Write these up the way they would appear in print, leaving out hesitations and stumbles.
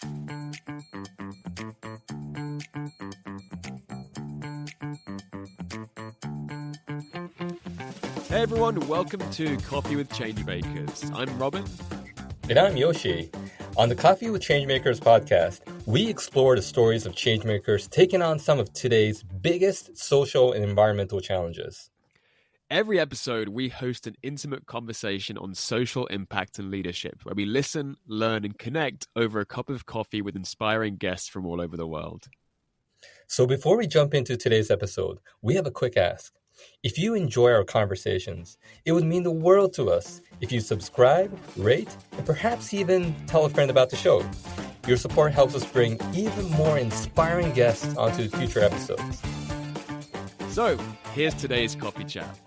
Hey everyone, welcome to Coffee with Changemakers. I'm Robin. And I'm Yoshi. On the Coffee with Changemakers podcast, we explore the stories of changemakers taking on some of today's biggest social and environmental challenges. Every episode, we host an intimate conversation on social impact and leadership, where we listen, learn, and connect over a cup of coffee with inspiring guests from all over the world. So before we jump into today's episode, we have a quick ask. If you enjoy our conversations, it would mean the world to us if you subscribe, rate, and perhaps even tell a friend about the show. Your support helps us bring even more inspiring guests onto future episodes. So, here's today's coffee chat.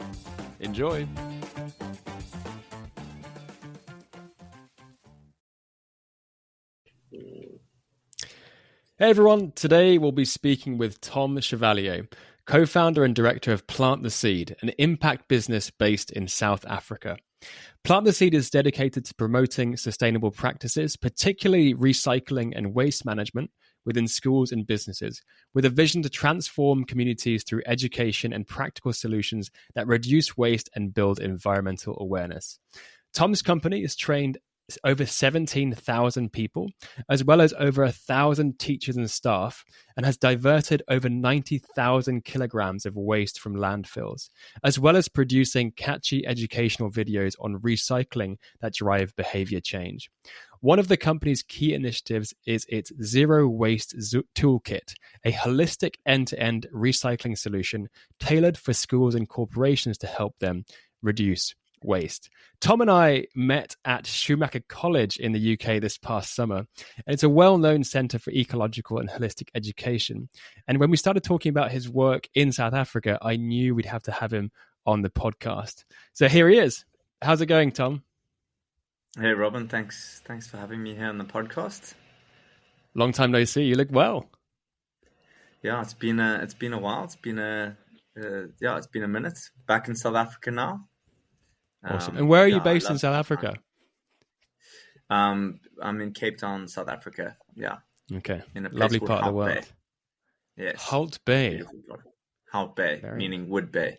Enjoy. Hey everyone, today we'll be speaking with Tom Chevallier, co-founder and director of Plant the Seed, an impact business based in South Africa. Plant the Seed is dedicated to promoting sustainable practices, particularly recycling and waste management within schools and businesses, with a vision to transform communities through education and practical solutions that reduce waste and build environmental awareness. Tom's company has trained over 17,000 people, as well as over 1,000 teachers and staff, and has diverted over 90,000 kilograms of waste from landfills, as well as producing catchy educational videos on recycling that drive behavior change. One of the company's key initiatives is its Zero Waste Toolkit, a holistic end-to-end recycling solution tailored for schools and corporations to help them reduce waste. Tom and I met at Schumacher College in the UK this past summer, and it's a well-known centre for ecological and holistic education. And when we started talking about his work in South Africa, I knew we'd have to have him on the podcast. So here he is. How's it going, Tom? Hey, Robin. Thanks for having me here on the podcast. Long time no see. You look well. Yeah, it's been a while. It's been a minute. Back in South Africa now. Awesome. And where are you based in South Africa? I'm in Cape Town, South Africa. Yeah. Okay. In a lovely part of the world. Bay. Yes. Holt Bay. Holt Bay, meaning wood bay.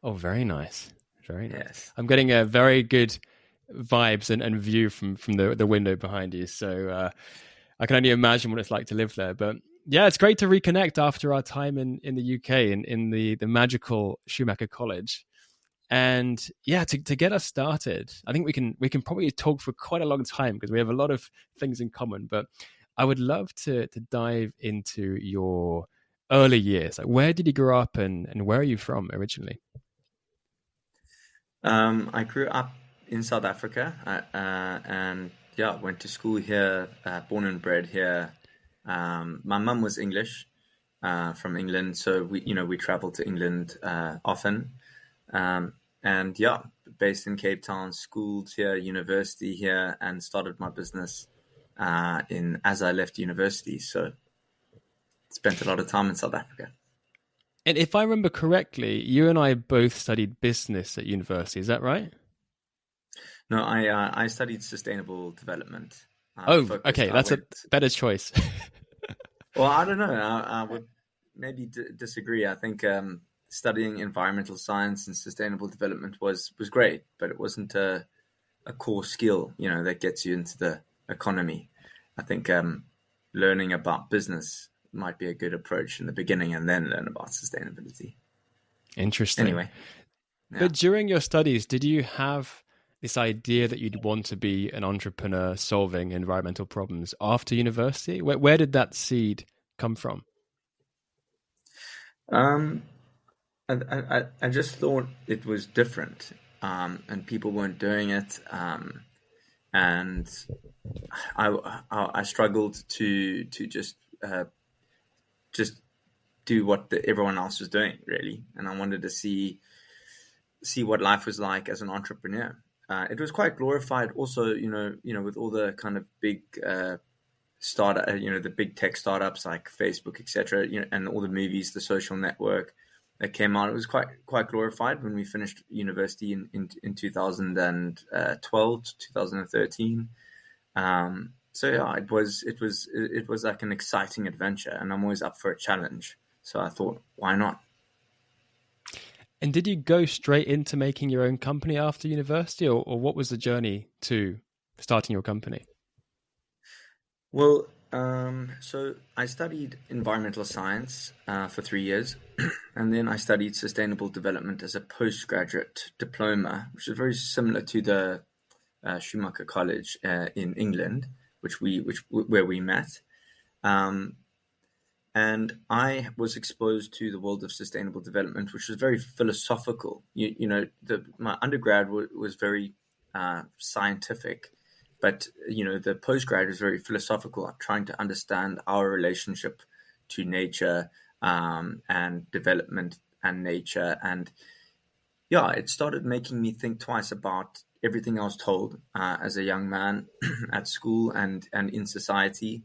Oh, very nice. Very nice. Yes. I'm getting a very good vibes and view from the window behind you. So I can only imagine what it's like to live there. But yeah, it's great to reconnect after our time in the UK and in the magical Schumacher College. And yeah, to get us started, I think we can probably talk for quite a long time because we have a lot of things in common. But I would love to dive into your early years. Like, where did you grow up and where are you from originally? I grew up in South Africa and went to school here, born and bred here. My mum was English, from England, so we traveled to England often. And based in Cape Town, schooled here, university here, and started my business as I left university. So spent a lot of time in South Africa. And if I remember correctly, you and I both studied business at university. Is that right? No, I studied sustainable development. Okay, that's a better choice. Well, I don't know. I would maybe disagree. I think studying environmental science and sustainable development was great, but it wasn't a core skill, that gets you into the economy. I think learning about business might be a good approach in the beginning and then learn about sustainability. Interesting. Anyway. Yeah. But during your studies, did you have this idea that you'd want to be an entrepreneur solving environmental problems after university? Where did that seed come from? I just thought it was different, and people weren't doing it, and I struggled to just do what everyone else was doing, really, and I wanted to see what life was like as an entrepreneur. It was quite glorified, also, with all the kind of big startup, the big tech startups like Facebook, etc., and all the movies, The Social Network that came out. It was quite glorified when we finished university in 2012 to 2013. So yeah, it was like an exciting adventure, and I'm always up for a challenge. So I thought, why not? And did you go straight into making your own company after university, or what was the journey to starting your company? Well, so I studied environmental science for 3 years, and then I studied sustainable development as a postgraduate diploma, which is very similar to the Schumacher College in England, where we met. Um, and I was exposed to the world of sustainable development, which was very philosophical. My undergrad was very scientific, but the postgrad was very philosophical, trying to understand our relationship to nature, and development and nature. And yeah, it started making me think twice about everything I was told as a young man at school and in society.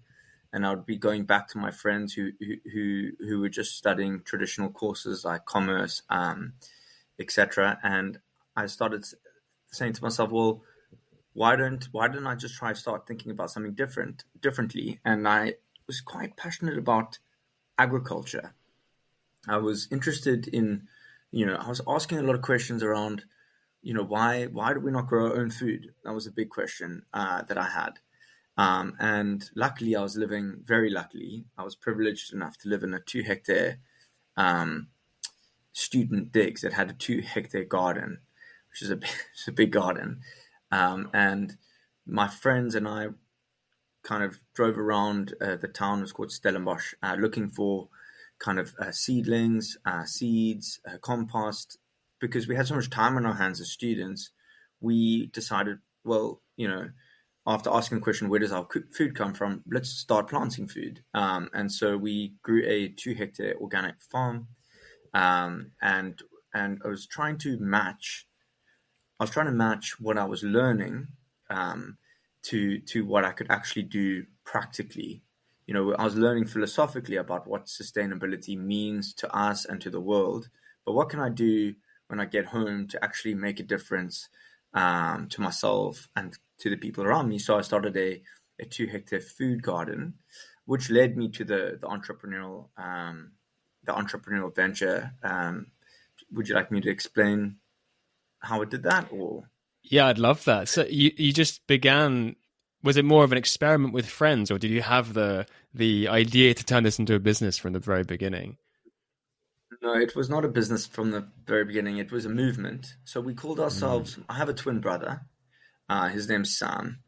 And I would be going back to my friends who were just studying traditional courses like commerce, etc. And I started saying to myself, well, why didn't I just try to start thinking about something differently? And I was quite passionate about agriculture. I was interested in, I was asking a lot of questions around, why do we not grow our own food? That was a big question that I had. And luckily, very luckily, I was privileged enough to live in a 2 hectare um, student digs that had a 2 hectare garden, which is it's a big garden. And my friends and I kind of drove around the town. It was called Stellenbosch, looking for kind of seedlings, seeds, compost. Because we had so much time on our hands as students, we decided, well, after asking the question, where does our food come from? Let's start planting food. And so we grew a 2 hectare organic farm, and I was trying to match what I was learning um, to what I could actually do practically. I was learning philosophically about what sustainability means to us and to the world, but what can I do when I get home to actually make a difference to myself and to the people around me? So I started a 2 hectare food garden, which led me to the entrepreneurial venture. Would you like me to explain how it did that, or? Yeah, I'd love that. So you just began. Was it more of an experiment with friends, or did you have the idea to turn this into a business from the very beginning? No, it was not a business from the very beginning. It was a movement. So we called Mm. ourselves. I have a twin brother. His name's Sam,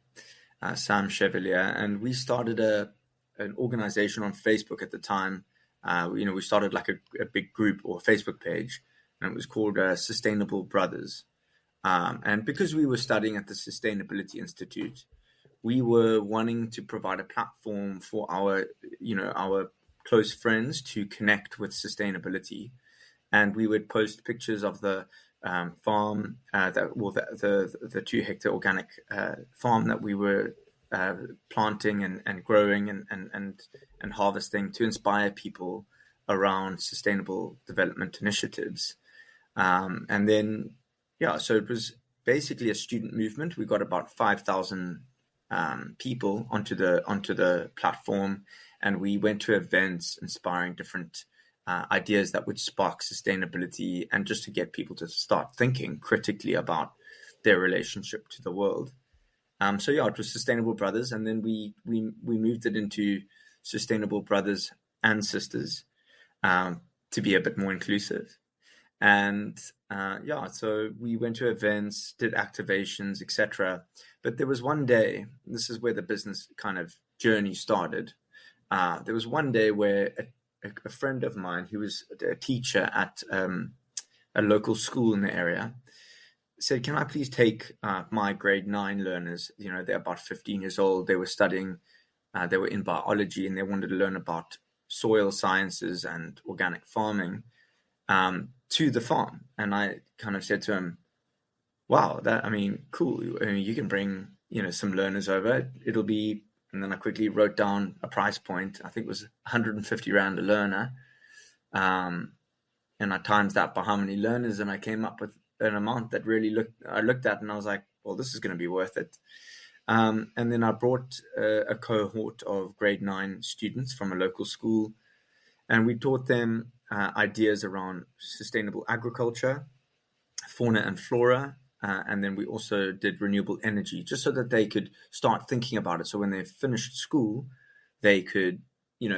Sam Chevallier, and we started an organization on Facebook at the time. We started like a big group or Facebook page, and it was called Sustainable Brothers. And because we were studying at the Sustainability Institute, we were wanting to provide a platform for our close friends to connect with sustainability, and we would post pictures of the farm, the 2 hectare organic farm that we were planting and growing and harvesting to inspire people around sustainable development initiatives. And then, yeah, so it was basically a student movement. We got about 5,000 people onto the platform, and we went to events inspiring different ideas that would spark sustainability and just to get people to start thinking critically about their relationship to the world. So yeah, it was Sustainable Brothers, and then we moved it into Sustainable Brothers and Sisters, to be a bit more inclusive. And yeah, so we went to events, did activations, etc. But there was one day, this is where the business kind of journey started. There was one day where a friend of mine, who was a teacher at a local school in the area, said, "Can I please take my grade 9 learners? They're about 15 years old. They were studying, they were in biology, and they wanted to learn about soil sciences and organic farming." To the farm. And I kind of said to him, wow, cool. I mean, you can bring, some learners over. It'll be, and then I quickly wrote down a price point. I think it was 150 Rand a learner. Um, and I times that by how many learners, and I came up with an amount that I looked at and I was like, well, this is going to be worth it. And then I brought a cohort of grade 9 students from a local school, and we taught them ideas around sustainable agriculture, fauna and flora, and then we also did renewable energy, just so that they could start thinking about it. So when they finished school, they could,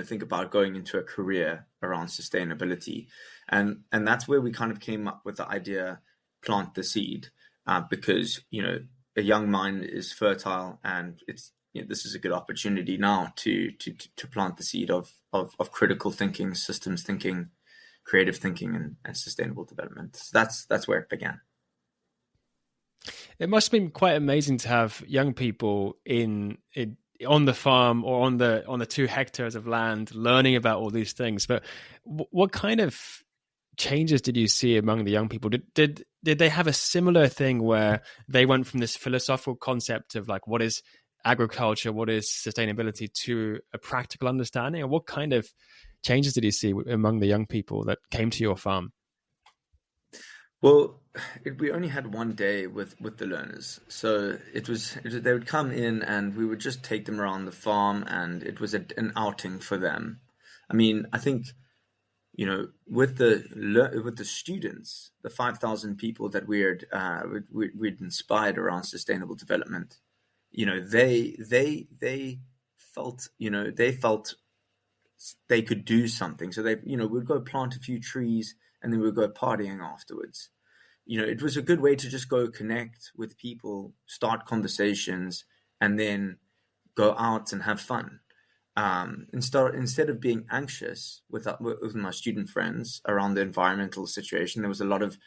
think about going into a career around sustainability, and that's where we kind of came up with the idea, plant the seed, because a young mind is fertile, and this is a good opportunity now to plant the seed of critical thinking, systems thinking, creative thinking, and sustainable development. So that's where it began. It must have been quite amazing to have young people on the farm or on the 2 hectares of land learning about all these things. But what kind of changes did you see among the young people? Did they have a similar thing where they went from this philosophical concept of like, what is agriculture, what is sustainability, to a practical understanding? And what kind of changes did you see among the young people that came to your farm? Well, we only had one day with the learners, so they would come in and we would just take them around the farm, and it was an outing for them. I mean, I think with the students, the 5,000 people that we'd inspired around sustainable development, they felt they could do something. So we'd go plant a few trees, and then we'd go partying afterwards. It was a good way to just go connect with people, start conversations, and then go out and have fun. Instead of being anxious with my student friends around the environmental situation, there was a lot of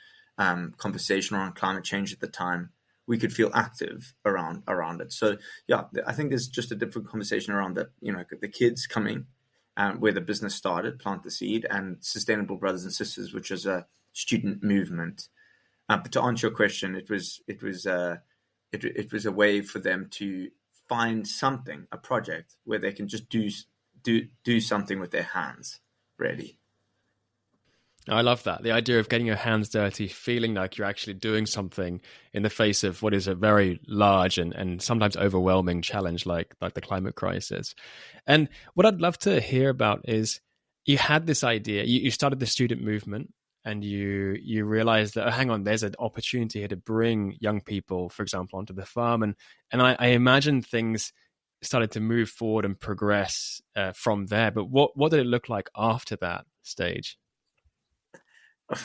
conversation around climate change at the time. We could feel active around it. So yeah, I think there's just a different conversation around that. The kids coming, where the business started, Plant the Seed, and Sustainable Brothers and Sisters, which is a student movement. But to answer your question, it was a way for them to find something, a project where they can just do something with their hands, really. I love that. The idea of getting your hands dirty, feeling like you're actually doing something in the face of what is a very large and sometimes overwhelming challenge like the climate crisis. And what I'd love to hear about is, you had this idea, you started the student movement, and you realized that, oh, hang on, there's an opportunity here to bring young people, for example, onto the farm. And I imagine things started to move forward and progress from there. But what did it look like after that stage?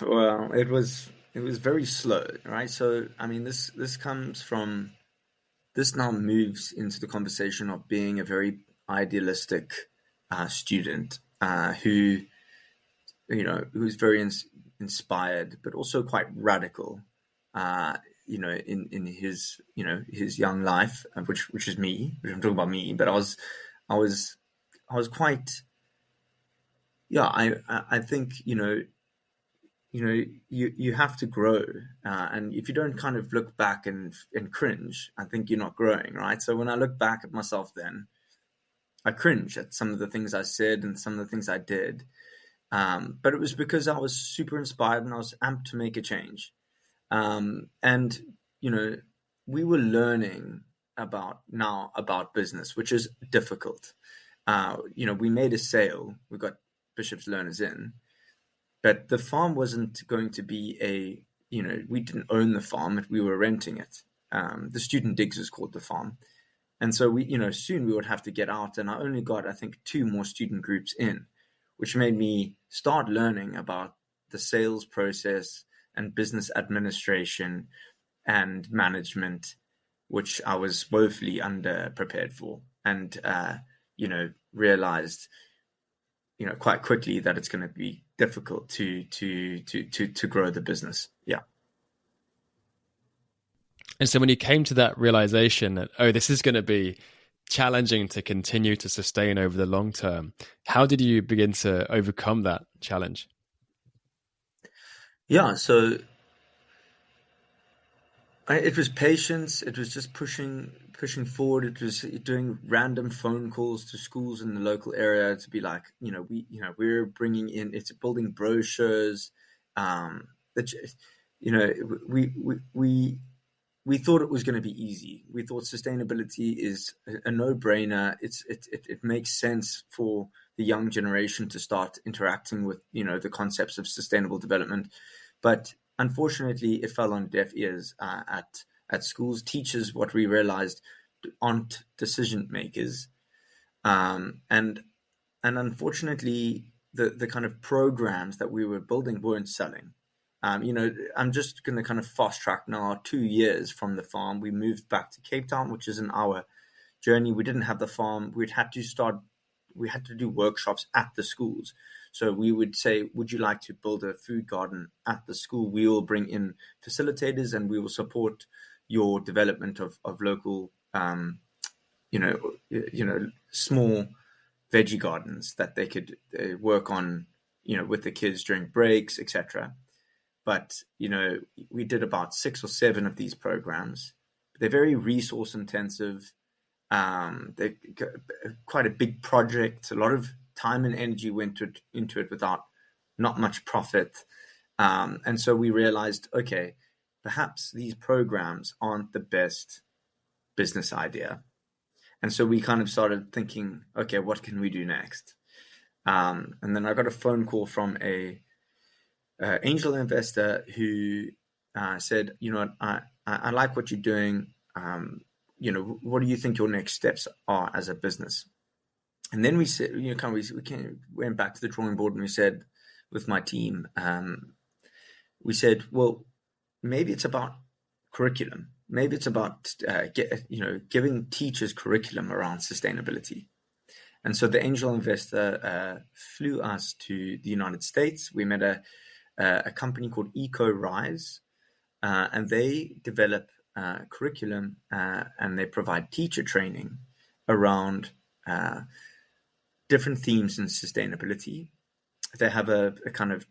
Well, it was very slow, right? So I mean, this comes from this now moves into the conversation of being a very idealistic student, who's very inspired, but also quite radical, in his young life, which is me. I'm talking about me, but I was quite, yeah. I think you have to grow, and if you don't kind of look back and cringe, I think you're not growing, right? So when I look back at myself, then I cringe at some of the things I said and some of the things I did. But it was because I was super inspired and I was amped to make a change. And we were learning about business, which is difficult. We made a sale, we got Bishop's learners in, but the farm wasn't going to be we didn't own the farm, we were renting it. The student digs was called the farm. And so soon we would have to get out. And I only got, I think, 2 more student groups in, which made me start learning about the sales process and business administration and management, which I was woefully underprepared for, and realized quite quickly that it's going to be difficult to grow the business. Yeah. And so when you came to that realization that, oh, this is going to be challenging to continue to sustain over the long term, how did you begin to overcome that challenge? Yeah, so it was patience. It was just pushing forward. It was doing random phone calls to schools in the local area to be like, we're bringing in. It's building brochures. That we we thought it was going to be easy. We thought sustainability is a no-brainer. It makes sense for the young generation to start interacting with, the concepts of sustainable development. But unfortunately, it fell on deaf ears at schools. Teachers, what we realized, aren't decision makers. And unfortunately, the kind of programs that we were building weren't selling. I'm just going to kind of fast track now 2 years from the farm. We moved back to Cape Town, which is an hour journey. We didn't have the farm. We had to do workshops at the schools. So we would say, would you like to build a food garden at the school? We will bring in facilitators and we will support your development of local, small veggie gardens that they could work on, with the kids during breaks, etc. But, we did about 6 or 7 of these programs. They're very resource intensive. They're quite a big project. A lot of time and energy went into it without not much profit. And so we realized, okay, perhaps these programs aren't the best business idea. And so we kind of started thinking, okay, what can we do next? And then I got a phone call from a angel investor who said, I like what you're doing. What do you think your next steps are as a business? And then we said, we went back to the drawing board and we said, with my team, we said, well, maybe it's about curriculum. Maybe it's about giving teachers curriculum around sustainability. And so the angel investor flew us to the United States. We met a company called EcoRise, and they develop curriculum and they provide teacher training around different themes in sustainability. They have a kind of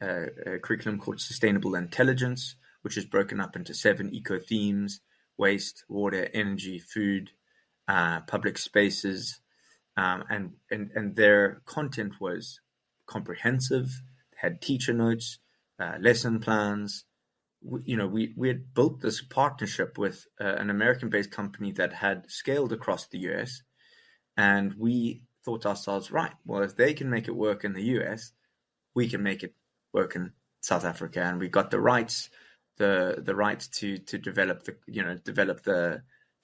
a curriculum called Sustainable Intelligence, which is broken up into 7 eco themes: waste, water, energy, food, public spaces, and their content was comprehensive. They had teacher notes, lesson plans. We had built this partnership with an American-based company that had scaled across the US, and we thought to ourselves, right, well, if they can make it work in the US, we can make it work in South Africa. And we got the rights, the rights to develop the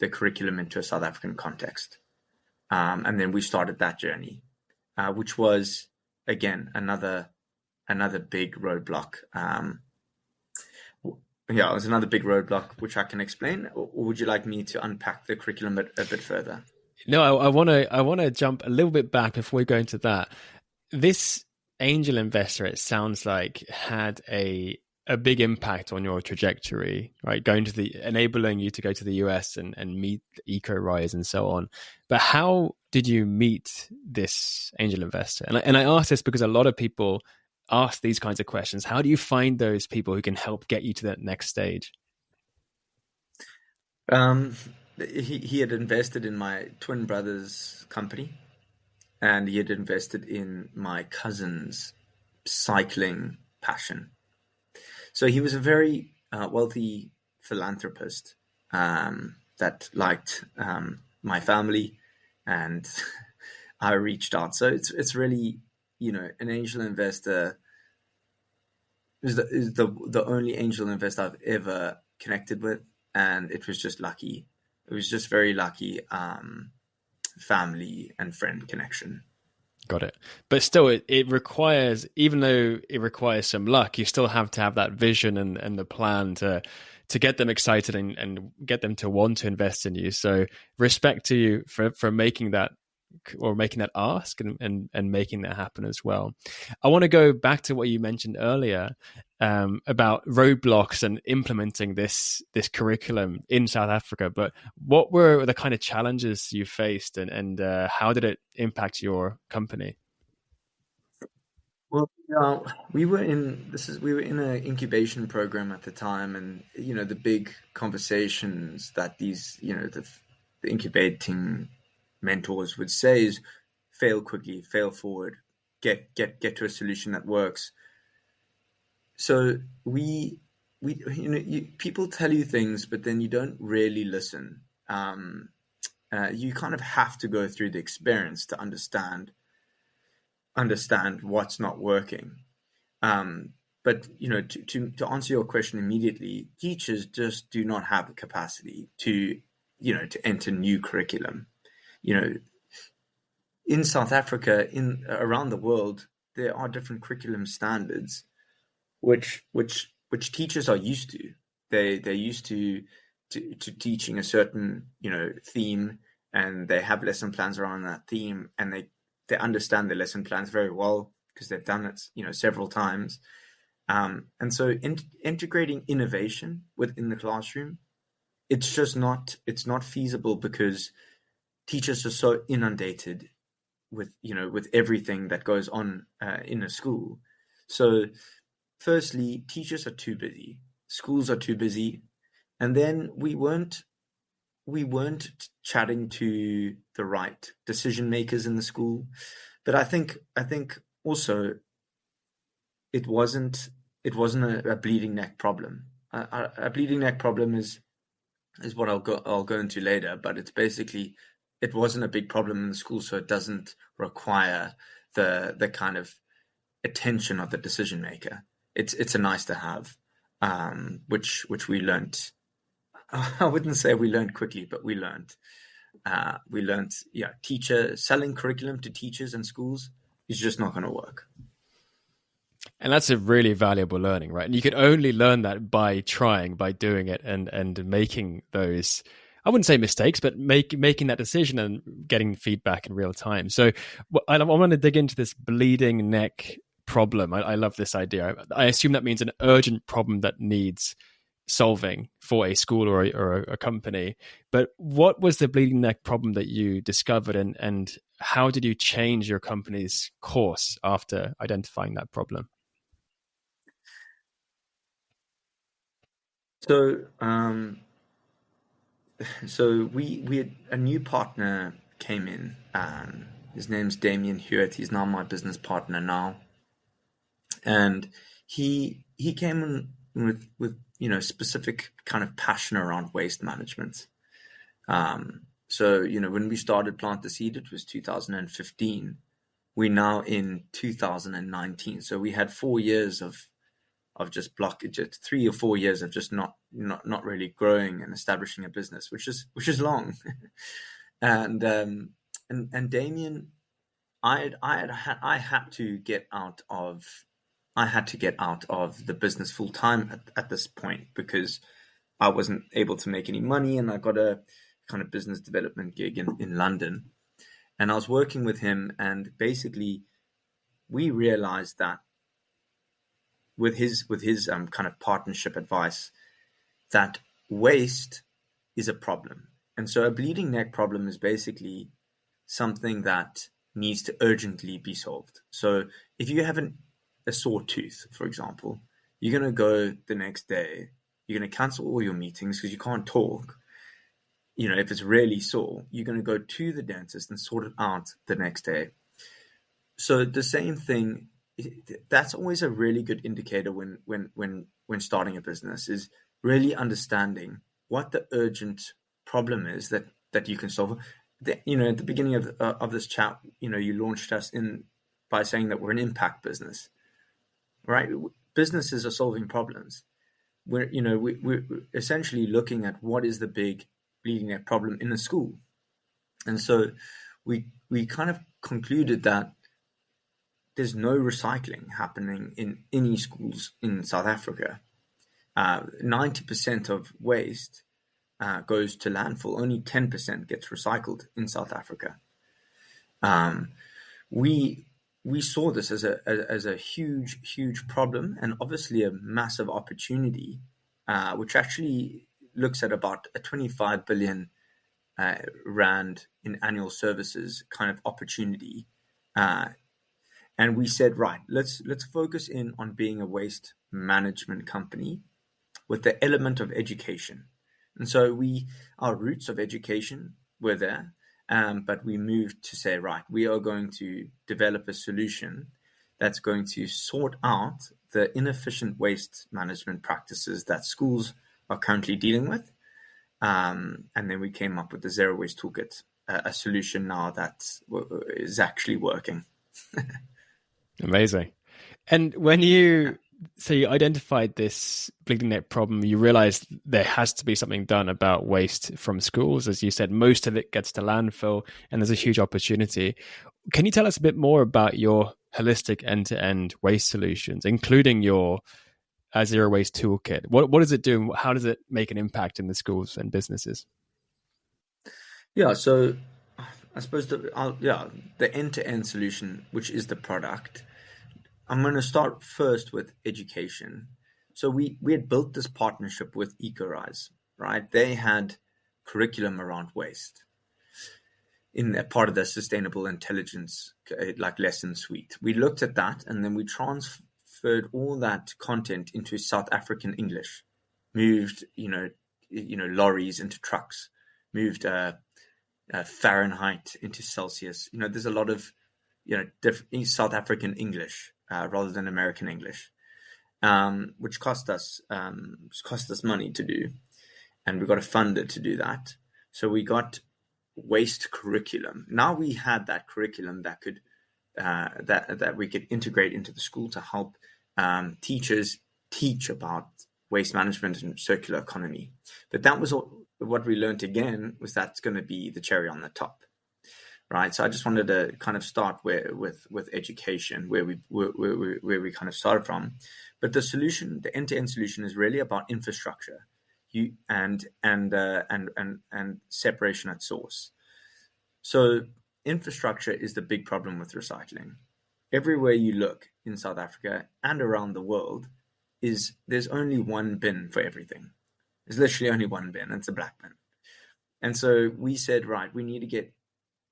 curriculum into a South African context. And then we started that journey, which was, again, another big roadblock. It was another big roadblock, which I can explain. Or would you like me to unpack the curriculum a bit further? No, I want to jump a little bit back before we go into that. This angel investor, it sounds like, had a big impact on your trajectory, right? Enabling you to go to the US and meet EcoRise and so on. But how did you meet this angel investor? And I ask this because a lot of people ask these kinds of questions. How do you find those people who can help get you to that next stage? He had invested in my twin brother's company, and he had invested in my cousin's cycling passion. So he was a very wealthy philanthropist that liked my family, and I reached out. So it's really, an angel investor is the only angel investor I've ever connected with, and it was just lucky. It was just very lucky family and friend connection. Got it. But still, it requires, even though it requires some luck, you still have to have that vision and the plan to get them excited and get them to want to invest in you. So respect to you for making that, or making that ask and making that happen as well. I want to go back to what you mentioned earlier about roadblocks and implementing this curriculum in South Africa. But what were the kind of challenges you faced, and how did it impact your company? Well, we were in an incubation program at the time, and the big conversations that these the incubating mentors would say is fail quickly, fail forward, get to a solution that works. So we people tell you things, but then you don't really listen. You kind of have to go through the experience to understand what's not working. But to answer your question immediately, teachers just do not have the capacity to enter new curriculum. In South Africa, around the world, there are different curriculum standards which teachers are used to. They're used to teaching a certain theme, and they have lesson plans around that theme, and they understand the lesson plans very well because they've done it several times. And so integrating innovation within the classroom, it's not feasible because teachers are so inundated with everything that goes on in a school. So firstly, teachers are too busy, schools are too busy, and then we weren't chatting to the right decision makers in the school. But I think also it wasn't a bleeding neck problem. A bleeding neck problem is what I'll go into later, but it's basically it wasn't a big problem in the school, so it doesn't require the kind of attention of the decision maker. It's a nice to have, which we learnt. I wouldn't say we learned quickly, but we learned. Teacher selling curriculum to teachers and schools is just not going to work. And that's a really valuable learning, right? And you can only learn that by trying, by doing it, and making those, I wouldn't say mistakes, but making that decision and getting feedback in real time. So I want to dig into this bleeding neck problem. I love this idea. I assume that means an urgent problem that needs solving for a school or a company. But what was the bleeding neck problem that you discovered, and how did you change your company's course after identifying that problem? So we had a new partner came in. His name's Damien Hewitt. He's now my business partner now, and he came in with specific kind of passion around waste management. So when we started Plant the Seed, it was 2015. We're now in 2019. So we had 4 years of just blockage, 3 or 4 years of just not really growing and establishing a business, which is long. and Damien, I had to get out of the business full time at this point because I wasn't able to make any money, and I got a kind of business development gig in London, and I was working with him, and basically we realized that with his kind of partnership advice that waste is a problem. And so a bleeding neck problem is basically something that needs to urgently be solved. So if you have a sore tooth, for example, you're going to go the next day, you're going to cancel all your meetings because you can't talk. If it's really sore, you're going to go to the dentist and sort it out the next day. So the same thing, that's always a really good indicator when starting a business, is really understanding what the urgent problem is that you can solve. At the beginning of this chat, you launched us in by saying that we're an impact business, right? Businesses are solving problems. We're essentially looking at what is the big bleeding edge problem in a school, and so we kind of concluded that there's no recycling happening in any schools in South Africa. 90% of waste goes to landfill. Only 10% gets recycled in South Africa. We saw this as a huge problem, and obviously a massive opportunity, which actually looks at about a 25 billion rand in annual services kind of opportunity. And we said, right, let's focus in on being a waste management company with the element of education. And so our roots of education were there, but we moved to say, right, we are going to develop a solution that's going to sort out the inefficient waste management practices that schools are currently dealing with. And then we came up with the Zero Waste Toolkit, a solution now that is actually working. Amazing. And when you identified this bleeding net problem, you realized there has to be something done about waste from schools. As you said, most of it gets to landfill, and there's a huge opportunity. Can you tell us a bit more about your holistic end-to-end waste solutions, including your Zero Waste Toolkit? What does it do, and how does it make an impact in the schools and businesses? Yeah, so I suppose the end-to-end solution, which is the product. I'm going to start first with education. So we had built this partnership with EcoRise, right? They had curriculum around waste in a part of their sustainable intelligence, like lesson suite. We looked at that, and then we transferred all that content into South African English, moved lorries into trucks, moved Fahrenheit into Celsius. There's a lot of South African English rather than American English, which cost us money to do, and we got a funder to do that. So we got waste curriculum. Now we had that curriculum that could that we could integrate into the school to help teachers teach about waste management and circular economy. But that was what we learned again, was that's going to be the cherry on the top. Right, so I just wanted to kind of start with education, where we kind of started from, but the solution, the end-to-end solution, is really about infrastructure, and separation at source. So infrastructure is the big problem with recycling. Everywhere you look in South Africa and around the world, there's only one bin for everything. There's literally only one bin, and it's a black bin. And so we said, right, we need to get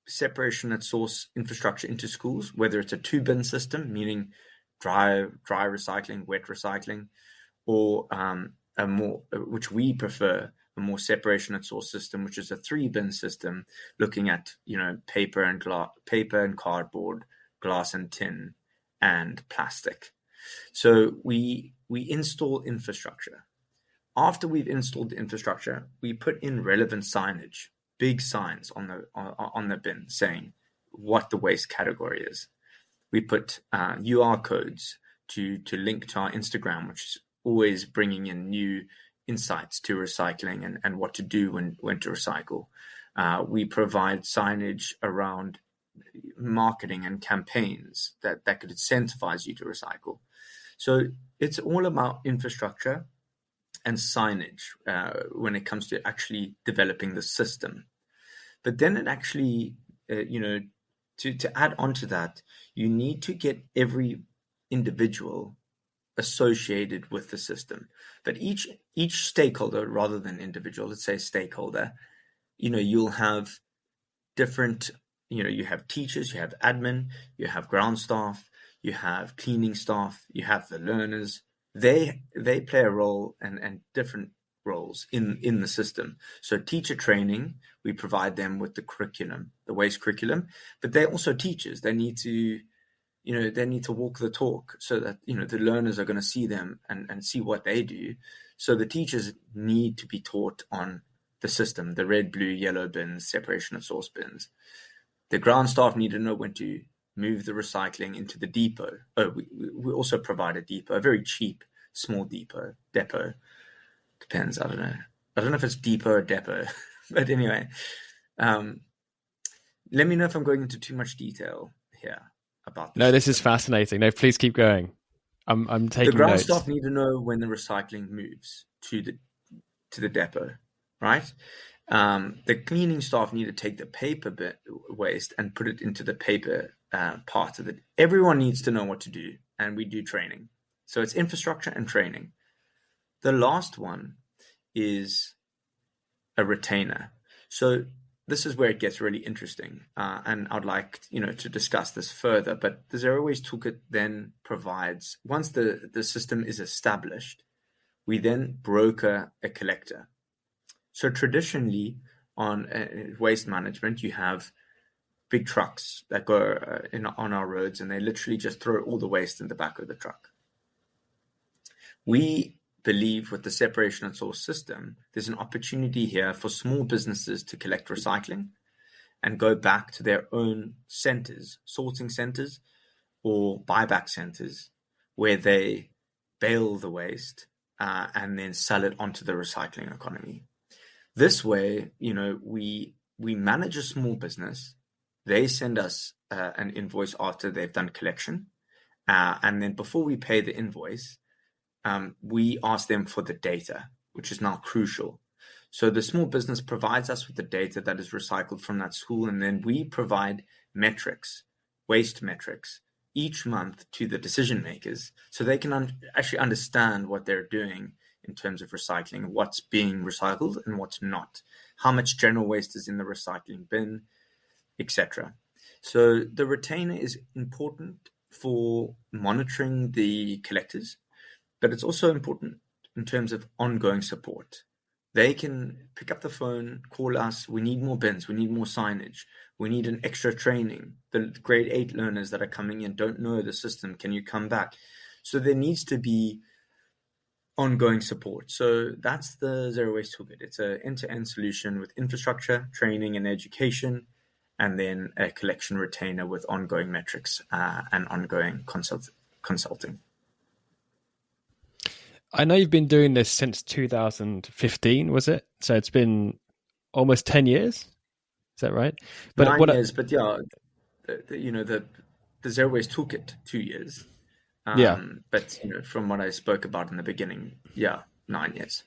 separation at source infrastructure into schools, whether it's a 2-bin system, meaning dry recycling, wet recycling, or a more, which we prefer, a more separation at source system, which is a 3-bin system, looking at paper and cardboard, glass and tin, and plastic. So we install infrastructure. After we've installed the infrastructure, we put in relevant signage, big signs on the bin saying what the waste category is. We put UR codes to link to our Instagram, which is always bringing in new insights to recycling and what to do when to recycle. We provide signage around marketing and campaigns that could incentivize you to recycle. So it's all about infrastructure and signage when it comes to actually developing the system. But then it actually, to add on to that, you need to get every individual associated with the system. But each stakeholder, rather than individual, let's say stakeholder, you'll have different, you have teachers, you have admin, you have ground staff, you have cleaning staff, you have the learners. They play a role and different roles in the system. So teacher training, we provide them with the curriculum, the waste curriculum, but they're also teachers. They need to, walk the talk, so that, the learners are going to see them and see what they do. So the teachers need to be taught on the system, the red, blue, yellow bins, separation of source bins. The ground staff need to know when to move the recycling into the depot. We also provide a depot, a very cheap, small depot. Depends. I don't know if it's depot or depot, but anyway, let me know if I'm going into too much detail here about this. No, this is fascinating. No, please keep going. I'm taking the ground notes. staff need to know when the recycling moves to the depot, right? The cleaning staff need to take the paper waste and put it into the paper part of it. Everyone needs to know what to do, and we do training. So it's infrastructure and training. The last one is a retainer. So this is where it gets really interesting, and I'd like to discuss this further. But the Zero Waste Toolkit then provides, once the system is established, we then broker a collector. So traditionally on waste management, you have big trucks that go on our roads, and they literally just throw all the waste in the back of the truck. We believe with the separation and source system, there's an opportunity here for small businesses to collect recycling and go back to their own centers, sorting centers or buyback centers, where they bale the waste and then sell it onto the recycling economy. This way, we manage a small business. They send us an invoice after they've done collection. And then before we pay the invoice, we ask them for the data, which is now crucial. So the small business provides us with the data that is recycled from that school, and then we provide metrics, waste metrics, each month to the decision makers so they can actually understand what they're doing in terms of recycling, what's being recycled and what's not, how much general waste is in the recycling bin, etc. So the retainer is important for monitoring the collectors, but it's also important in terms of ongoing support. They can pick up the phone, call us, we need more bins, we need more signage, we need an extra training. The grade 8 learners that are coming in don't know the system, can you come back? So there needs to be ongoing support. So that's the Zero Waste Toolkit. It's an end-to-end solution with infrastructure, training and education, and then a collection retainer with ongoing metrics and ongoing consulting. I know you've been doing this since 2015, was it? So it's been almost 10 years. Is that right? But 9 years, but yeah, the Zero Waste Toolkit, 2 years. But from what I spoke about in the beginning, 9 years.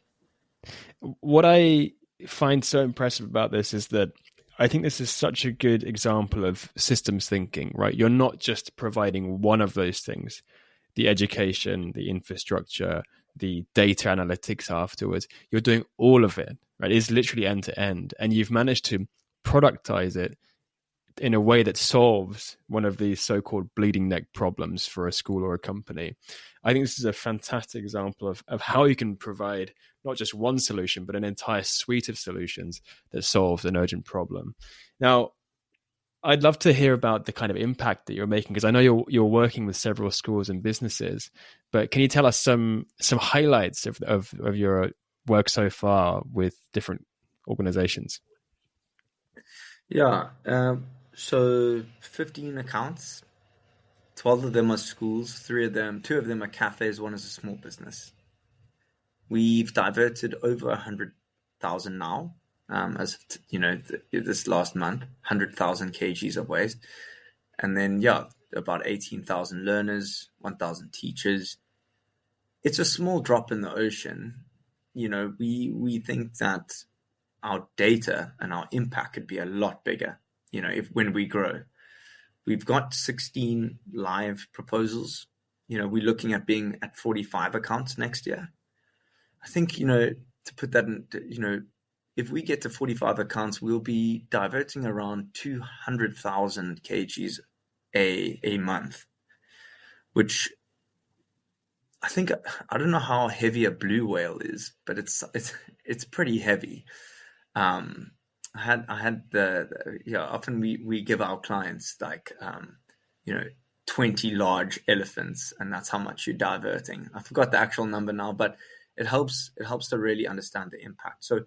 What I find so impressive about this is that I think this is such a good example of systems thinking, right? You're not just providing one of those things, the education, the infrastructure, the data analytics afterwards. You're doing all of it, right? It's literally end to end. And you've managed to productize it in a way that solves one of these so-called bleeding neck problems for a school or a company. I think this is a fantastic example of how you can provide not just one solution, but an entire suite of solutions that solves an urgent problem. Now, I'd love to hear about the kind of impact that you're making, because I know you're working with several schools and businesses, but can you tell us some highlights of your work so far with different organizations? Yeah. So 15 accounts, 12 of them are schools, 2 of them are cafes, 1 is a small business. We've diverted over 100,000 now, as this last month, 100,000 kgs of waste. And then, about 18,000 learners, 1,000 teachers. It's a small drop in the ocean. We think that our data and our impact could be a lot bigger, when we grow. We've got 16 live proposals. We're looking at being at 45 accounts next year. I think, to put that in, if we get to 45 accounts, we'll be diverting around 200,000 kgs a month, which I think, I don't know how heavy a blue whale is, but it's pretty heavy. Often we give our clients 20 large elephants, and that's how much you're diverting. I forgot the actual number now, but it helps to really understand the impact. So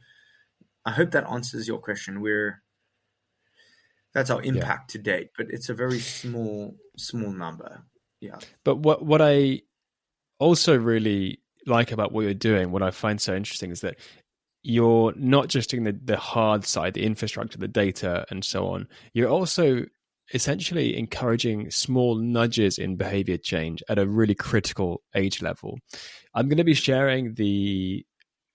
I hope that answers your question. That's our impact to date, but it's a very small number. Yeah. But what I also really like about what you're doing, what I find so interesting, is that you're not just doing the hard side, the infrastructure, the data, and so on. You're also essentially encouraging small nudges in behavior change at a really critical age level. I'm going to be sharing the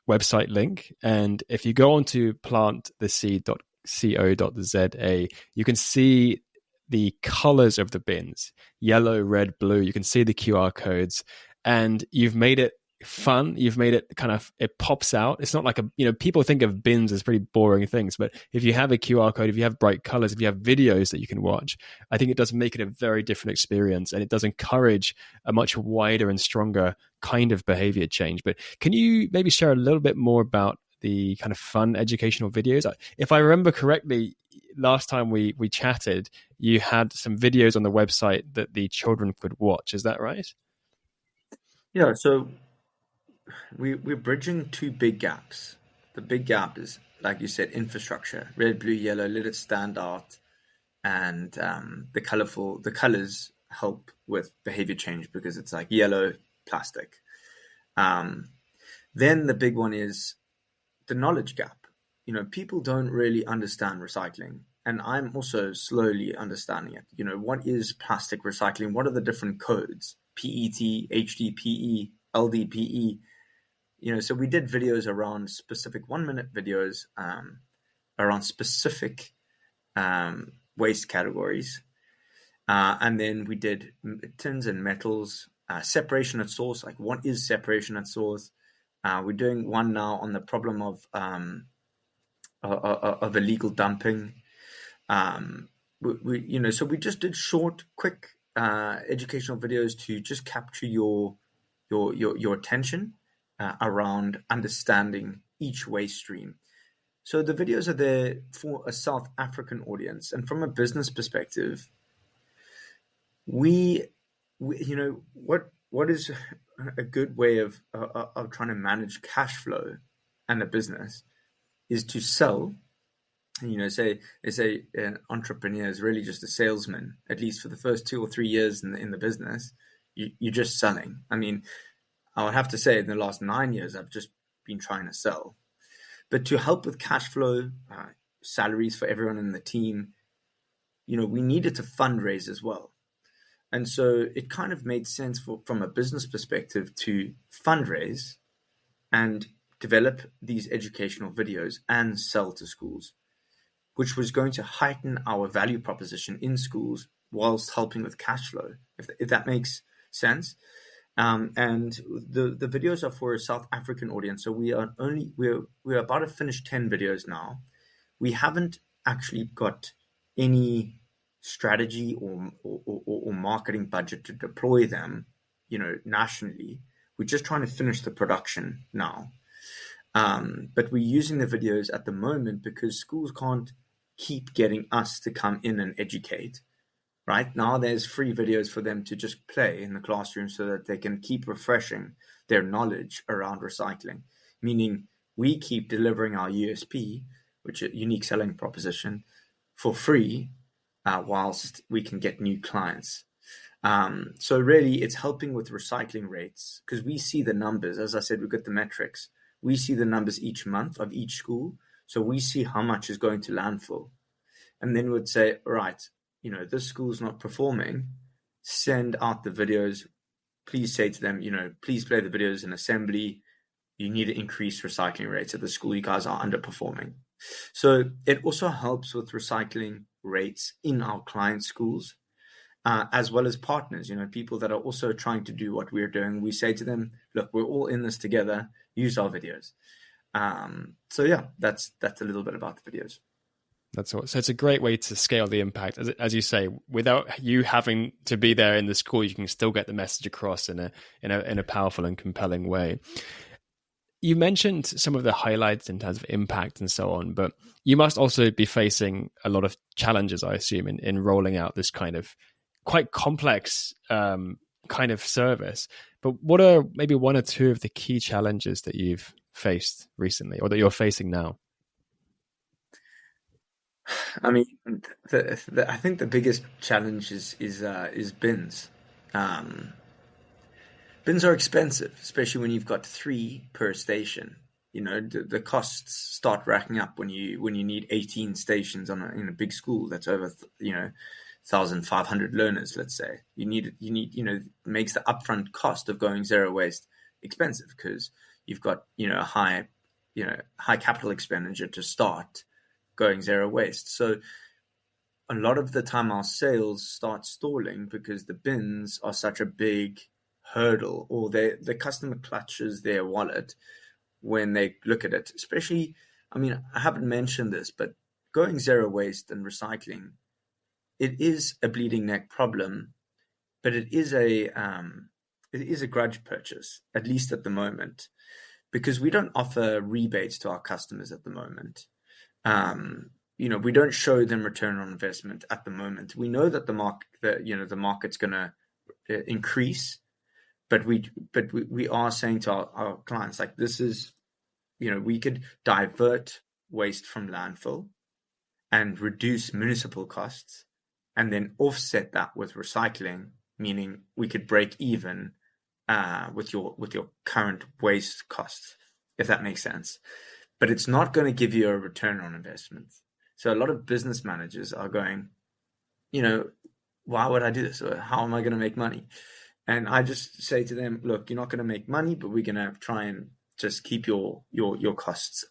website link, and if you go on to planttheseed.co.za, you can see the colors of the bins: yellow, red, blue. You can see the QR codes, and you've made it fun. You've made it it pops out. It's not like people think of bins as pretty boring things, but if you have a QR code, if you have bright colors, if you have videos that you can watch, I think it does make it a very different experience, and it does encourage a much wider and stronger kind of behavior change. But can you maybe share a little bit more about the kind of fun educational videos? If I remember correctly, last time we chatted, you had some videos on the website that the children could watch. Is that right? Yeah. So we're bridging two big gaps. The big gap is, like you said, infrastructure: red, blue, yellow. Let it stand out, and the colors help with behavior change because it's like yellow plastic. Then the big one is the knowledge gap. People don't really understand recycling, and I'm also slowly understanding it. What is plastic recycling? What are the different codes? PET, HDPE, LDPE. So we did videos around specific 1-minute videos around specific waste categories. And then we did tins and metals, separation at source. Like, what is separation at source? We're doing one now on the problem of illegal dumping. So we just did short, quick educational videos to just capture your attention around understanding each waste stream. So the videos are there for a South African audience, and from a business perspective, what is a good way of trying to manage cash flow and a business is to sell. Say an entrepreneur is really just a salesman, at least for the first 2 or 3 years in the business. You're just selling. I mean, I would have to say in the last 9 years, I've just been trying to sell. But to help with cash flow, salaries for everyone in the team, we needed to fundraise as well. And so it kind of made sense from a business perspective to fundraise and develop these educational videos and sell to schools, which was going to heighten our value proposition in schools whilst helping with cash flow, if that makes sense. And the videos are for a South African audience. So we're about to finish 10 videos now. We haven't actually got any strategy or marketing budget to deploy them, nationally. We're just trying to finish the production now. But we're using the videos at the moment because schools can't keep getting us to come in and educate. Right now, there's free videos for them to just play in the classroom so that they can keep refreshing their knowledge around recycling, meaning we keep delivering our USP, which is a unique selling proposition, for free whilst we can get new clients. So really, it's helping with recycling rates because we see the numbers. As I said, we've got the metrics. We see the numbers each month of each school. So we see how much is going to landfill. And then we'd say, right, this school's not performing. Send out the videos. Please say to them, please play the videos in assembly. You need to increase recycling rates at the school. You guys are underperforming. So it also helps with recycling rates in our client schools, as well as partners, people that are also trying to do what we're doing. We say to them, look, we're all in this together. Use our videos. So yeah, that's a little bit about the videos. That's all. So it's a great way to scale the impact. As you say, without you having to be there in the school, you can still get the message across in a powerful and compelling way. You mentioned some of the highlights in terms of impact and so on, but you must also be facing a lot of challenges, I assume, in rolling out this kind of quite complex kind of service. But what are maybe one or two of the key challenges that you've faced recently or that you're facing now? I mean, I think the biggest challenge is bins. Bins are expensive, especially when you've got 3 per station. The costs start racking up when you need 18 stations in a big school that's over 1,500 learners. Let's say you need makes the upfront cost of going zero waste expensive because you've got a high capital expenditure to start going zero waste. So a lot of the time our sales start stalling because the bins are such a big hurdle, or the customer clutches their wallet when they look at it. Especially, I mean, I haven't mentioned this, but going zero waste and recycling, it is a bleeding neck problem, but it is a grudge purchase, at least at the moment, because we don't offer rebates to our customers at the moment. We don't show them return on investment at the moment. We know that the market's going to increase, but we are saying to our clients, like, this is, we could divert waste from landfill and reduce municipal costs, and then offset that with recycling, meaning we could break even with your current waste costs, if that makes sense. But it's not going to give you a return on investment. So a lot of business managers are going, why would I do this? Or how am I going to make money? And I just say to them, look, you're not going to make money, but we're going to try and just keep your costs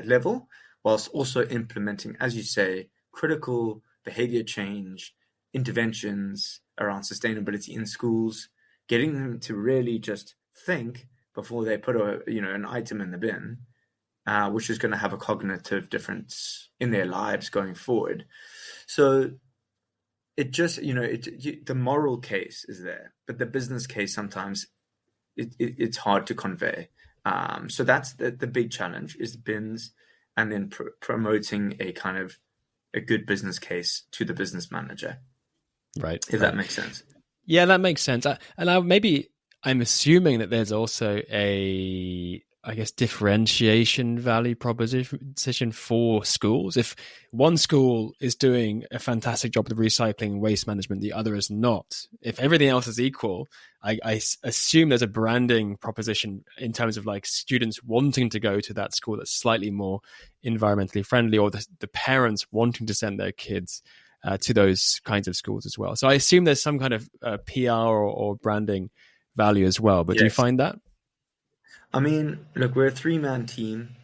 level, whilst also implementing, as you say, critical behavior change interventions around sustainability in schools, getting them to really just think before they put an item in the bin, which is going to have a cognitive difference in their lives going forward. So it just, the moral case is there, but the business case sometimes it's hard to convey. So that's the big challenge, is bins, and then promoting a kind of a good business case to the business manager. Right. If that makes sense. Yeah, that makes sense. I'm assuming that there's also a, I guess, differentiation value proposition for schools. If one school is doing a fantastic job with recycling and waste management, the other is not. If everything else is equal, I assume there's a branding proposition in terms of like students wanting to go to that school that's slightly more environmentally friendly, or the parents wanting to send their kids to those kinds of schools as well. So I assume there's some kind of PR or branding value as well. But yes. Do you find that? I mean, look, we're a 3-man team.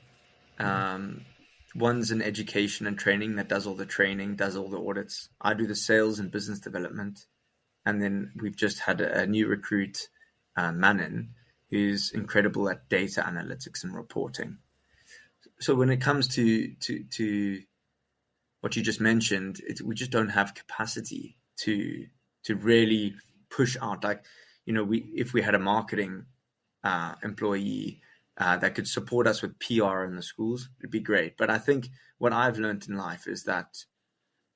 One's in education and training that does all the training, does all the audits. I do the sales and business development. And then we've just had a new recruit, Manin, who's incredible at data analytics and reporting. So when it comes to what you just mentioned, we just don't have capacity to really push out. Like, if we had a marketing employee that could support us with PR in the schools, it'd be great. But I think what I've learned in life is that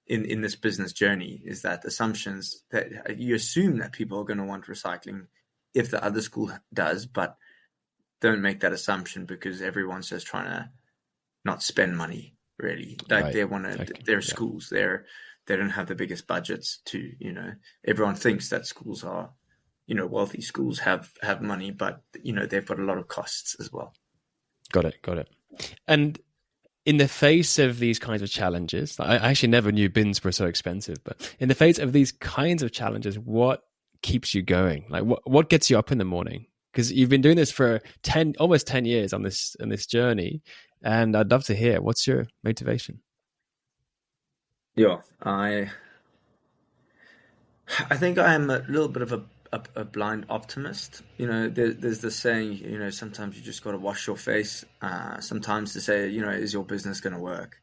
in this business journey is that assumptions that you assume that people are going to want recycling if the other school does, but don't make that assumption, because everyone's just trying to not spend money, really. Like, right. They want to, okay. They're schools, they don't have the biggest budgets to, everyone thinks that schools are, wealthy schools have money, but they've got a lot of costs as well. Got it. And in the face of these kinds of challenges, I actually never knew bins were so expensive, but in the face of these kinds of challenges, what keeps you going? Like, what gets you up in the morning? Because you've been doing this for almost 10 years on this journey, and I'd love to hear, what's your motivation? Yeah, I think I am a little bit of a blind optimist. There's this saying, sometimes you just got to wash your face. Sometimes to say, is your business going to work?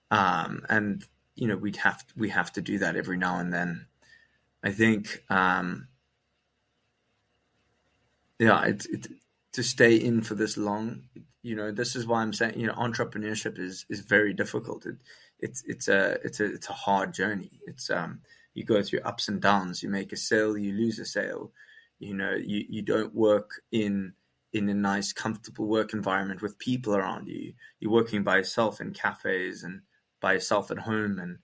And we have to do that every now and then. I think, to stay in for this long, this is why I'm saying, entrepreneurship is very difficult. It's a hard journey. It's you go through ups and downs. You make a sale, you lose a sale. You don't work in a nice, comfortable work environment with people around you. You're working by yourself in cafes and by yourself at home, and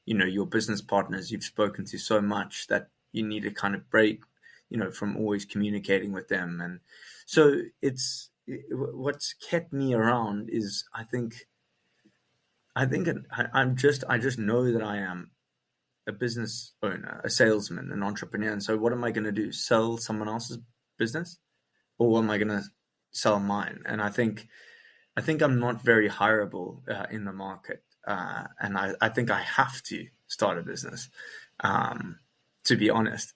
your business partners you've spoken to so much that you need to kind of break, from always communicating with them. And so what's kept me around is I just know that I am a business owner, a salesman, an entrepreneur. And so what am I going to do? Sell someone else's business, or am I going to sell mine? And I think I'm not very hireable in the market. And I think I have to start a business, to be honest.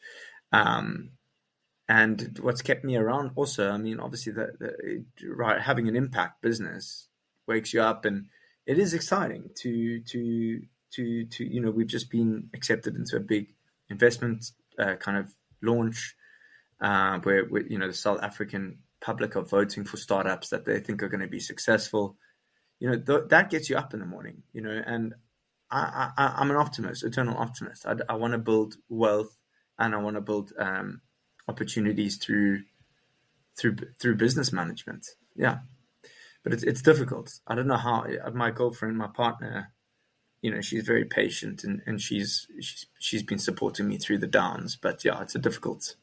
And what's kept me around also, I mean, obviously right, having an impact business wakes you up, and it is exciting to we've just been accepted into a big investment kind of launch where the South African public are voting for startups that they think are going to be successful. That gets you up in the morning. And I'm an optimist, eternal optimist. I want to build wealth, and I want to build opportunities through business management. Yeah, but it's difficult. I don't know how. My girlfriend, my partner, she's very patient, and she's been supporting me through the downs. But yeah, it's a difficult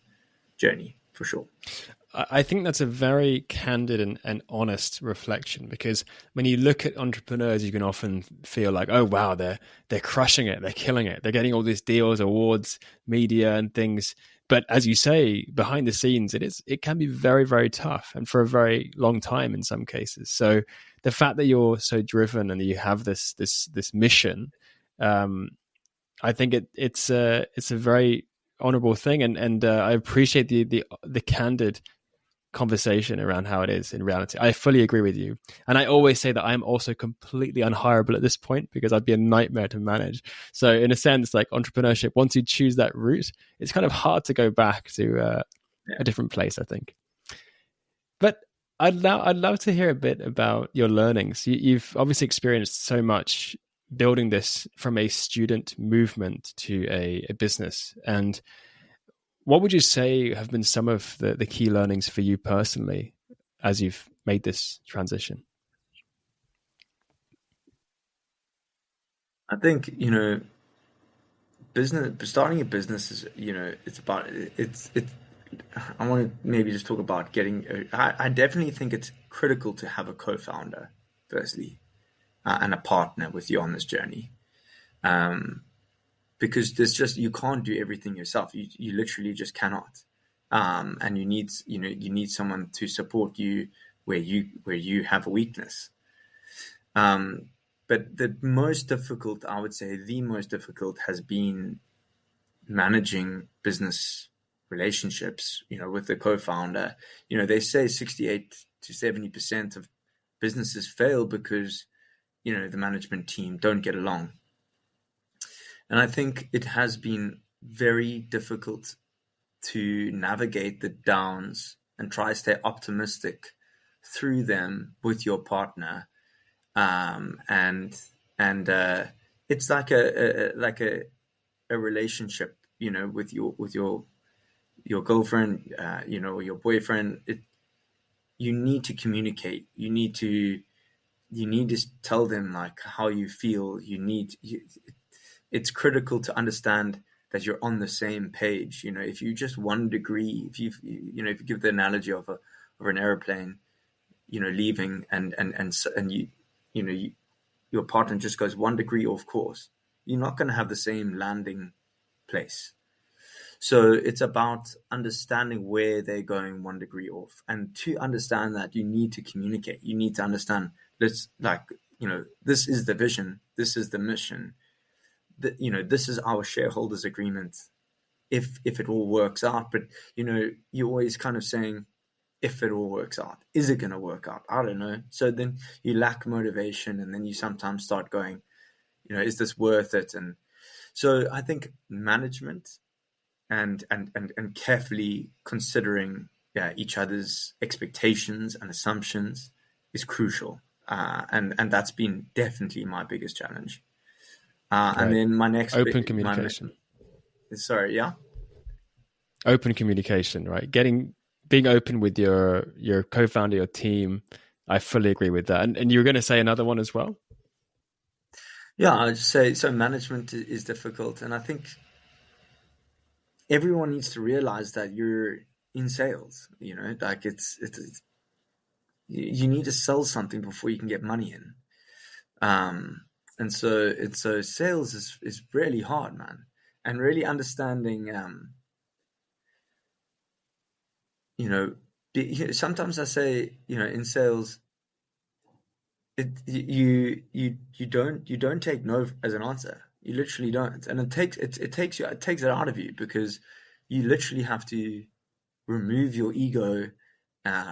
journey for sure. I think that's a very candid and honest reflection, because when you look at entrepreneurs, you can often feel like, oh wow, they're crushing it, they're killing it, they're getting all these deals, awards, media, and things. But as you say, behind the scenes, it can be very, very tough, and for a very long time in some cases. So the fact that you're so driven and that you have this mission, I think it's a very honorable thing, and I appreciate the candid conversation around how it is in reality. I fully agree with you. And I always say that I'm also completely unhireable at this point, because I'd be a nightmare to manage. So in a sense, like entrepreneurship, once you choose that route, it's kind of hard to go back to a different place, I think. But I'd love to hear a bit about your learnings. You've obviously experienced so much building this from a student movement to a business. And what would you say have been some of the key learnings for you personally as you've made this transition? I think, starting a business is, it's about, I want to maybe just talk about I definitely think it's critical to have a co-founder, firstly, and a partner with you on this journey. Because you can't do everything yourself. You literally just cannot. And you need someone to support you where you have a weakness. But the most difficult, I would say, the most difficult has been managing business relationships, with the co-founder. They say 68 to 70% of businesses fail because, the management team don't get along. And I think it has been very difficult to navigate the downs and try to stay optimistic through them with your partner. And it's like a relationship, with your girlfriend, or your boyfriend. You need to communicate. You need to tell them like how you feel. It's critical to understand that you're on the same page. If you just 1 degree, if you give the analogy of an airplane, leaving and your partner just goes 1 degree off course, you're not going to have the same landing place. So it's about understanding where they're going 1 degree off. And to understand that, you need to communicate. You need to understand this is the vision. This is the mission. This is our shareholders agreement. If it all works out, but you're always kind of saying, if it all works out, is it going to work out? I don't know. So then you lack motivation, and then you sometimes start going, is this worth it? And so I think management and carefully considering each other's expectations and assumptions is crucial. And that's been definitely my biggest challenge. Right. And then my next open communication. Sorry, yeah. Open communication, right? Being open with your co-founder, your team. I fully agree with that. And you were going to say another one as well? Yeah, I'd say so. Management is difficult, and I think everyone needs to realize that you're in sales. Like it's you need to sell something before you can get money in. And so sales is really hard, man, and really understanding. Sometimes I say, in sales, you don't take no as an answer. You literally don't, and it takes it out of you, because you literally have to remove your ego,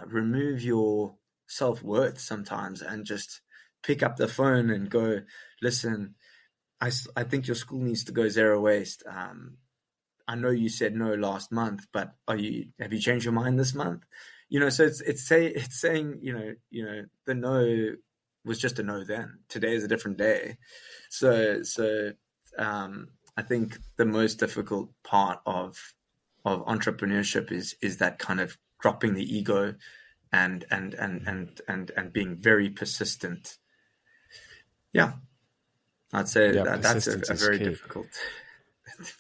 remove your self-worth sometimes, and just pick up the phone and go, listen, I think your school needs to go zero waste. I know you said no last month, but have you changed your mind this month? So it's saying, the no was just a no then. Today is a different day. So I think the most difficult part of entrepreneurship is that kind of dropping the ego and being very persistent. Yeah, I'd say Yeah, that's persistence a is very key. difficult,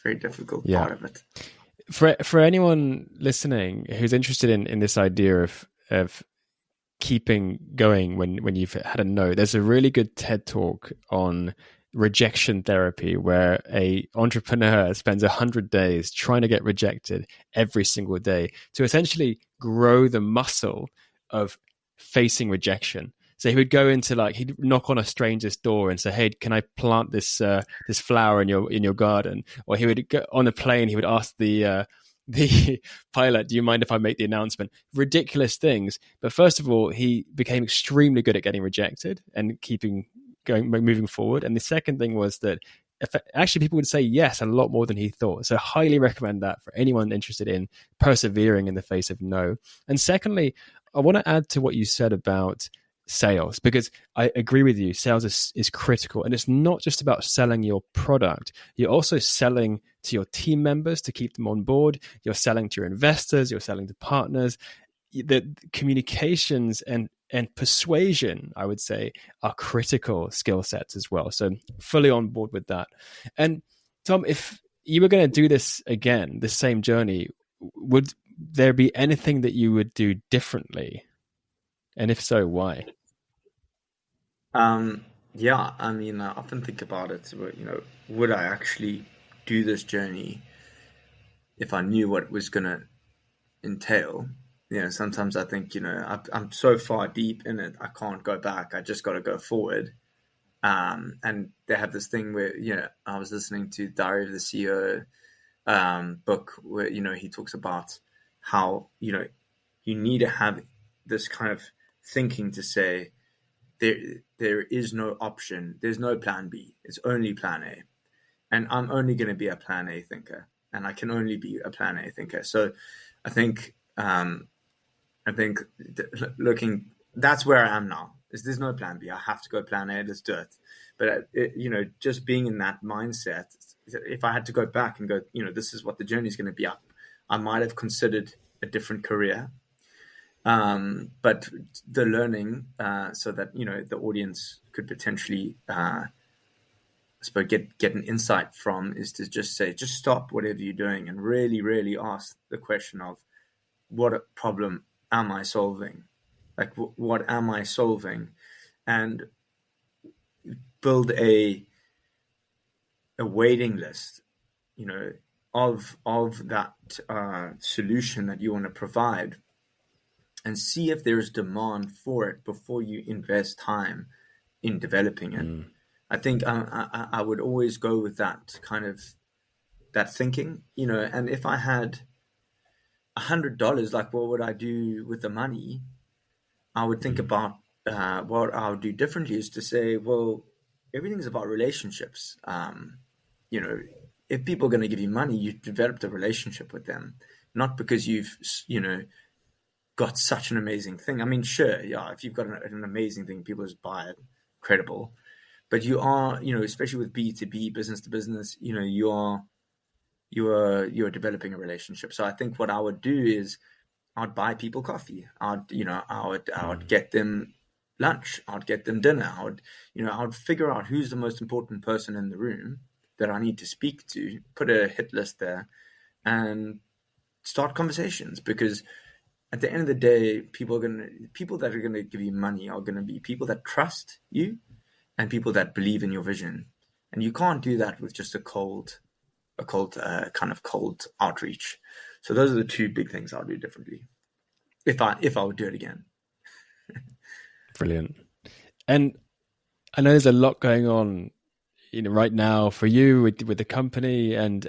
very difficult Yeah. part of it. For anyone listening who's interested in this idea of keeping going when you've had a no, there's a really good TED talk on rejection therapy where a entrepreneur spends 100 days trying to get rejected every single day to essentially grow the muscle of facing rejection. So he would go into, like, he'd knock on a stranger's door and say, "Hey, can I plant this flower in your garden?" Or he would go on a plane. He would ask the pilot, "Do you mind if I make the announcement?" Ridiculous things. But first of all, he became extremely good at getting rejected and moving forward. And the second thing was that actually people would say yes a lot more than he thought. So highly recommend that for anyone interested in persevering in the face of no. And secondly, I want to add to what you said about sales, because I agree with you. Sales is critical, and it's not just about selling your product. You're also selling to your team members to keep them on board. You're selling to your investors. You're selling to partners. The communications and persuasion, I would say, are critical skill sets as well. So fully on board with that. And Tom, if you were going to do this again, the same journey, would there be anything that you would do differently? And if so, why? Yeah, I mean, I often think about it. Would I actually do this journey if I knew what it was going to entail? Sometimes I think, I'm so far deep in it, I can't go back. I just got to go forward. And they have this thing where, I was listening to Diary of the CEO book where, he talks about how, you need to have this kind of thinking to say, there is no option. There's no plan B. It's only plan A. And I'm only going to be a plan A thinker. And I can only be a plan A thinker. So I think, looking, that's where I am now. There's no plan B. I have to go plan A. Let's do it. But, just being in that mindset, if I had to go back and go, this is what the journey is going to be up, I might have considered a different career. But the learning, so that, the audience could potentially, get an insight from, is to just say, just stop whatever you're doing and really, really ask the question of, what problem am I solving? Like, what am I solving? And build a waiting list, of that solution that you want to provide, and see if there's demand for it before you invest time in developing it. I think I would always go with that kind of that thinking, and if I had $100, like, what would I do with the money? I would think about what I would do differently, is to say, well, everything's about relationships. If people are going to give you money, you've developed a relationship with them, not because you've, got such an amazing thing. I mean, sure, yeah, if you've got an amazing thing, people just buy it, credible. But you are, especially with B2B, business to business, you're developing a relationship. So I think what I would do is I'd buy people coffee. I would get them lunch. I'd get them dinner. I would figure out who's the most important person in the room that I need to speak to, put a hit list there, and start conversations. Because at the end of the day, people that are gonna give you money are gonna be people that trust you and people that believe in your vision. And you can't do that with just a cold outreach. So those are the two big things I'll do differently if I would do it again. Brilliant. And I know there's a lot going on, right now for you with the company and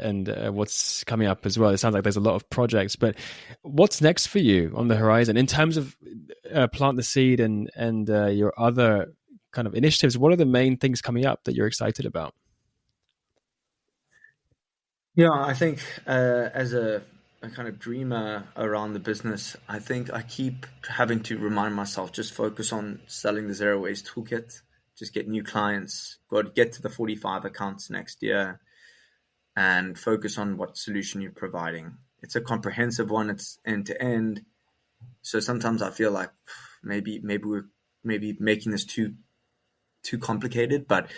what's coming up as well. It sounds like there's a lot of projects, but what's next for you on the horizon in terms of Plant the Seed and your other kind of initiatives? What are the main things coming up that you're excited about? Yeah, I think as a kind of dreamer around the business, I think I keep having to remind myself, just focus on selling the Zero Waste Toolkit, just get new clients, get to the 45 accounts next year, and focus on what solution you're providing. it's a comprehensive one. It's end to end. So sometimes I feel like maybe we're making this too complicated, but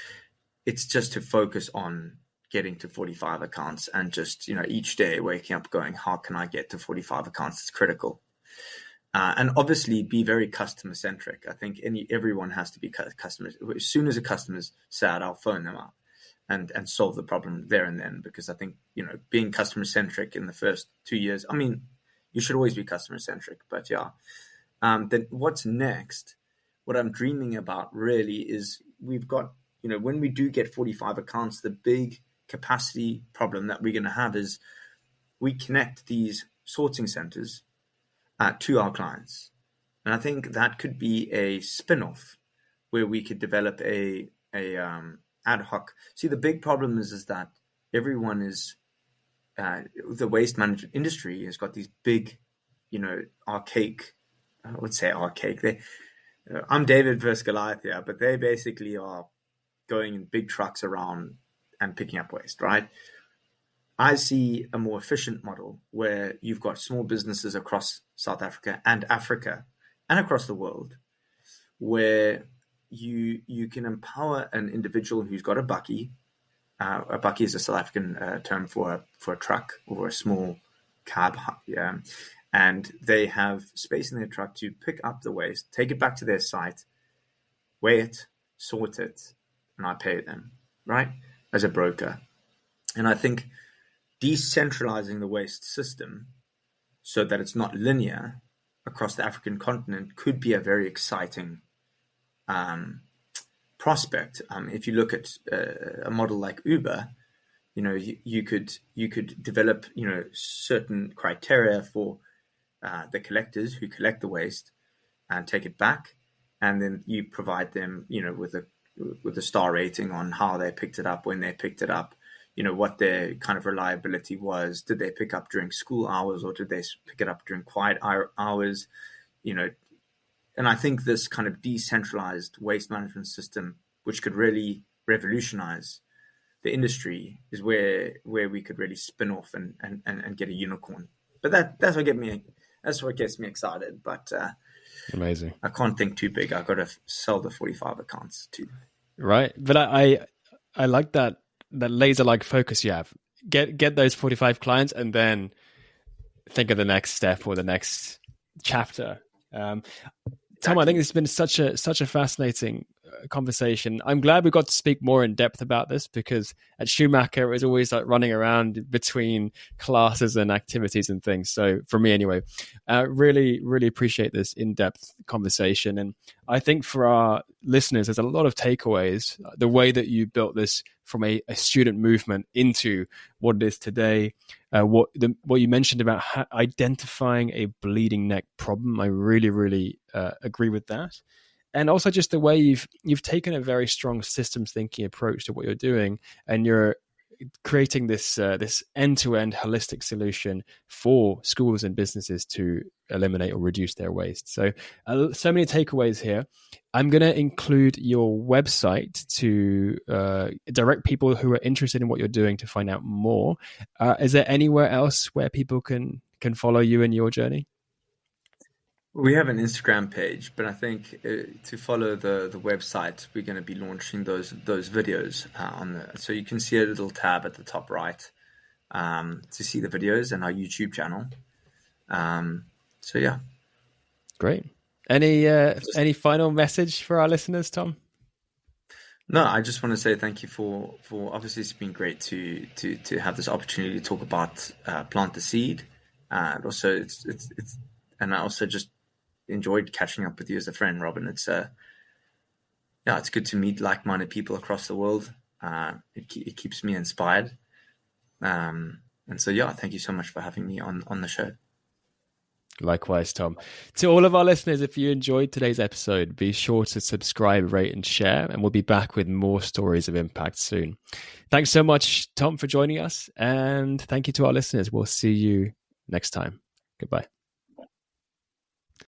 it's just to focus on getting to 45 accounts and just, each day waking up going, how can I get to 45 accounts? It's critical. And obviously be very customer centric. I think everyone has to be customers. As soon as a customer's sad, I'll phone them up and solve the problem there and then, because I think, being customer centric in the first 2 years, I mean, you should always be customer centric, but yeah. Then what's next? What I'm dreaming about really is we've got, when we do get 45 accounts, the big capacity problem that we're going to have is we connect these sorting centers to our clients. And I think that could be a spin-off where we could develop a ad hoc. See, the big problem is that everyone is, the waste management industry has got these big, archaic, I would say archaic. I'm David versus Goliath here, but they basically are going in big trucks around and picking up waste, right? I see a more efficient model where you've got small businesses across South Africa and across the world, where you can empower an individual who's got a bakkie. A bakkie is a South African term for a truck or a small cab, and they have space in their truck to pick up the waste, take it back to their site, weigh it, sort it, and I pay them, right, as a broker. And I think decentralizing the waste system so that it's not linear across the African continent could be a very exciting prospect. If you look at a model like Uber, you could develop certain criteria for the collectors who collect the waste and take it back, and then you provide them with a star rating on how they picked it up, when they picked it up, what their kind of reliability was. Did they pick up during school hours or did they pick it up during quiet hours? And I think this kind of decentralized waste management system, which could really revolutionize the industry, is where we could really spin off and get a unicorn. But that's what gets me excited. But amazing. I can't think too big. I've got to sell the 45 accounts too. Right. But I like that laser-like focus you have. Get those 45 clients and then think of the next step or the next chapter. Tom, I think this has been such a fascinating conversation. I'm glad we got to speak more in depth about this, because at Schumacher it was always like running around between classes and activities and things. So for me anyway, really, really appreciate this in-depth conversation. And I think for our listeners, there's a lot of takeaways. The way that you built this from a student movement into what it is today, what you mentioned about identifying a bleeding neck problem, I really, really agree with that. And also just the way you've taken a very strong systems thinking approach to what you're doing, and you're creating this end-to-end holistic solution for schools and businesses to eliminate or reduce their waste. So many takeaways here. I'm going to include your website to direct people who are interested in what you're doing to find out more. Is there anywhere else where people can follow you in your journey? We have an Instagram page, but I think to follow the website, we're going to be launching those videos so you can see a little tab at the top right to see the videos and our YouTube channel. So yeah, great. Any final message for our listeners, Tom? No, I just want to say thank you for obviously it's been great to have this opportunity to talk about Plant the Seed, and also it's and I also just enjoyed catching up with you as a friend, Robin. It's good to meet like-minded people across the world. It keeps me inspired, and so thank you so much for having me on the show. Likewise, Tom. To all of our listeners, if you enjoyed today's episode, be sure to subscribe, rate, and share, and we'll be back with more stories of impact soon. Thanks so much, Tom, for joining us, and thank you to our listeners. We'll see you next time. Goodbye.